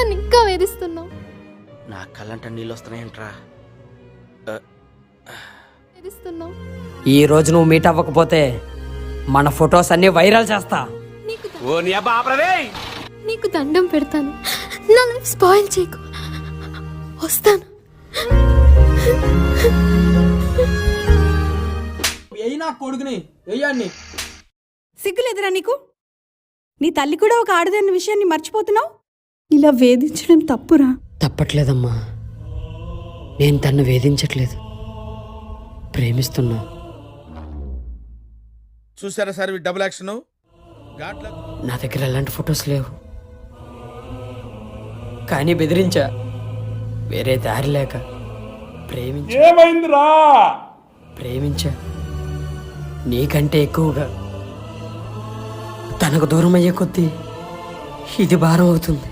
నన్ను ఇంకా వేధిస్తున్నావు. నా కళ్ళంట నీళ్ళు వస్తున్నాయంట్రా. వేధిస్తున్నావు. ఈ రోజు నువ్వు మీట్ అవ్వకపోతే మన ఫొటోస్ అన్ని వైరల్ చేస్తా. నీకు దండం పెడతాను, నా లైఫ్ స్పాయిల్ చేయకు. వస్తాను. కొడుకుని వెయ్యండి. సిగ్గులేదురా నీకు? నీ తల్లి కూడా ఒక ఆడదన్న విషయాన్ని మర్చిపోతున్నావు. ఇలా వేధించడం తప్పురా. తప్పట్లేదమ్మా, నేను తన్ను వేధించట్లేదు, ప్రేమిస్తున్నా. చూసారా సార్ డబుల్ యాక్షన్. నా దగ్గర ఎలాంటి ఫొటోస్ లేవు, కానీ బెదిరించా. వేరే దారి లేక ప్రేమించా నీకంటే ఎక్కువగా. తనకు దూరం అయ్యే కొద్దీ ఇది భారం అవుతుంది.